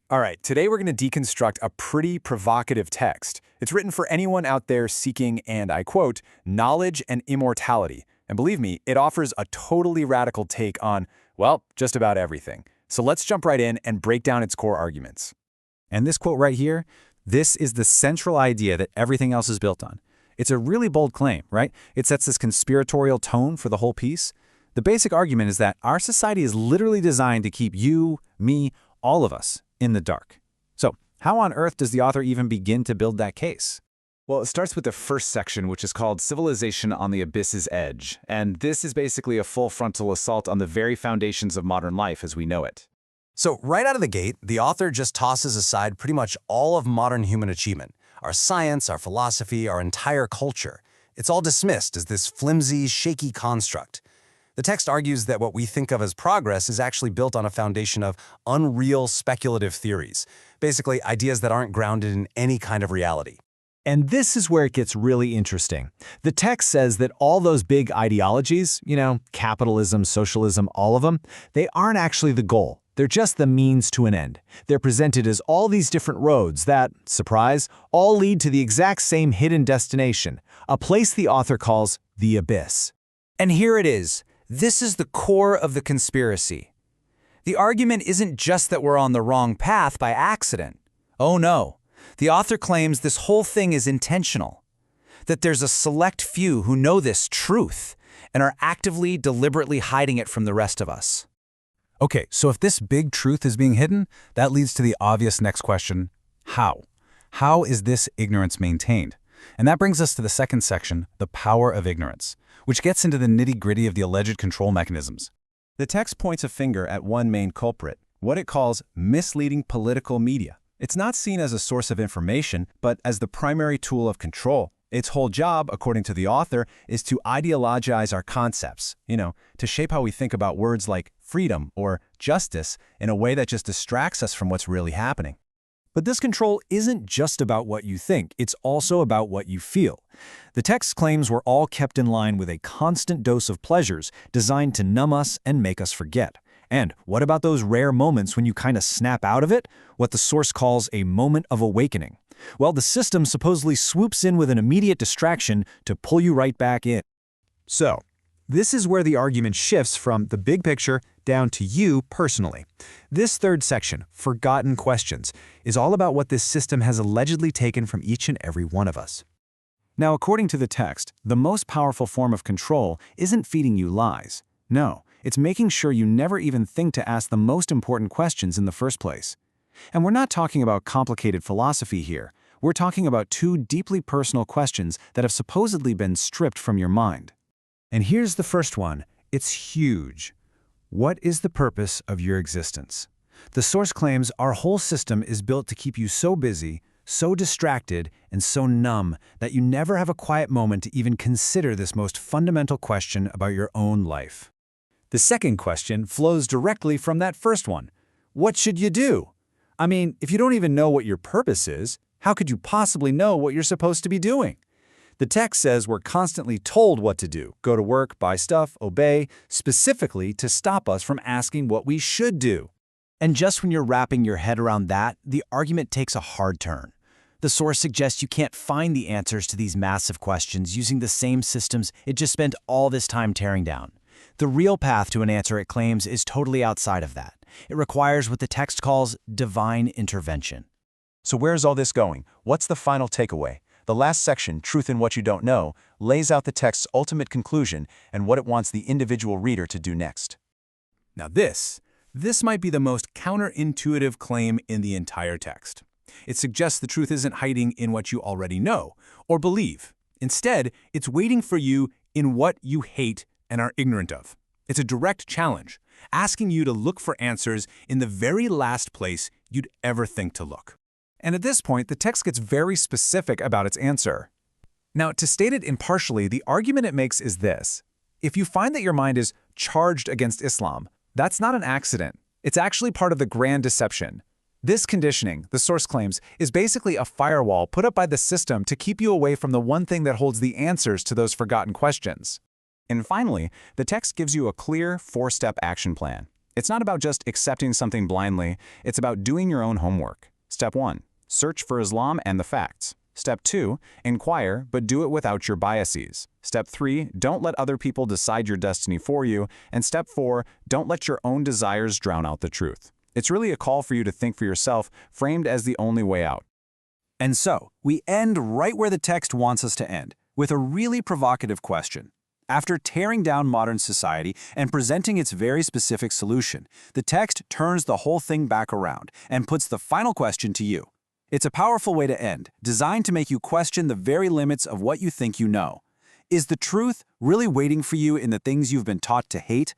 All right, today we're going to deconstruct a pretty provocative text. It's written for anyone out there seeking, and I quote, knowledge and immortality. And believe me, it offers a totally radical take on, well, just about everything. So let's jump right in and break down its core arguments. And this quote right here, this is the central idea that everything else is built on. It's a really bold claim, right? It sets this conspiratorial tone for the whole piece. The basic argument is that our society is literally designed to keep you, me, all of us in the dark. So, how on earth does the author even begin to build that case? Well, it starts with the first section, which is called Civilization on the Abyss's Edge. And this is basically a full frontal assault on the very foundations of modern life as we know it. So right out of the gate, the author just tosses aside pretty much all of modern human achievement. Our science, our philosophy, our entire culture. It's all dismissed as this flimsy, shaky construct. The text argues that what we think of as progress is actually built on a foundation of unreal speculative theories, basically ideas that aren't grounded in any kind of reality. And this is where it gets really interesting. The text says that all those big ideologies, capitalism, socialism, all of them, they aren't actually the goal. They're just the means to an end. They're presented as all these different roads that, surprise, all lead to the exact same hidden destination, a place the author calls the abyss. And here it is. This is the core of the conspiracy. The argument isn't just that we're on the wrong path by accident. Oh no. The author claims this whole thing is intentional. That there's a select few who know this truth and are actively, deliberately hiding it from the rest of us. Okay, so if this big truth is being hidden, that leads to the obvious next question, how? How is this ignorance maintained? And that brings us to the second section, the power of ignorance, which gets into the nitty-gritty of the alleged control mechanisms. The text points a finger at one main culprit, what it calls misleading political media. It's not seen as a source of information, but as the primary tool of control. Its whole job, according to the author, is to ideologize our concepts, to shape how we think about words like freedom or justice in a way that just distracts us from what's really happening. But this control isn't just about what you think, it's also about what you feel. The text claims we're all kept in line with a constant dose of pleasures designed to numb us and make us forget. And what about those rare moments when you kind of snap out of it? What the source calls a moment of awakening. Well, the system supposedly swoops in with an immediate distraction to pull you right back in. So, this is where the argument shifts from the big picture down to you personally. This third section, Forgotten Questions, is all about what this system has allegedly taken from each and every one of us. Now, according to the text, the most powerful form of control isn't feeding you lies. No, it's making sure you never even think to ask the most important questions in the first place. And we're not talking about complicated philosophy here. We're talking about two deeply personal questions that have supposedly been stripped from your mind. And here's the first one. It's huge. What is the purpose of your existence? The source claims our whole system is built to keep you so busy, so distracted, and so numb that you never have a quiet moment to even consider this most fundamental question about your own life. The second question flows directly from that first one. What should you do? I mean, if you don't even know what your purpose is, how could you possibly know what you're supposed to be doing? The text says we're constantly told what to do, go to work, buy stuff, obey, specifically to stop us from asking what we should do. And just when you're wrapping your head around that, the argument takes a hard turn. The source suggests you can't find the answers to these massive questions using the same systems it just spent all this time tearing down. The real path to an answer, it claims, is totally outside of that. It requires what the text calls divine intervention. So where's all this going? What's the final takeaway? The last section, Truth in What You Don't Know, lays out the text's ultimate conclusion and what it wants the individual reader to do next. Now this might be the most counterintuitive claim in the entire text. It suggests the truth isn't hiding in what you already know or believe. Instead, it's waiting for you in what you hate and are ignorant of. It's a direct challenge, asking you to look for answers in the very last place you'd ever think to look. And at this point, the text gets very specific about its answer. Now, to state it impartially, the argument it makes is this. If you find that your mind is charged against Islam, that's not an accident. It's actually part of the grand deception. This conditioning, the source claims, is basically a firewall put up by the system to keep you away from the one thing that holds the answers to those forgotten questions. And finally, the text gives you a clear 4-step action plan. It's not about just accepting something blindly, it's about doing your own homework. Step 1. Search for Islam and the facts. Step 2. Inquire, but do it without your biases. Step 3. Don't let other people decide your destiny for you. And Step 4. Don't let your own desires drown out the truth. It's really a call for you to think for yourself, framed as the only way out. And so, we end right where the text wants us to end, with a really provocative question. After tearing down modern society and presenting its very specific solution, the text turns the whole thing back around and puts the final question to you. It's a powerful way to end, designed to make you question the very limits of what you think you know. Is the truth really waiting for you in the things you've been taught to hate?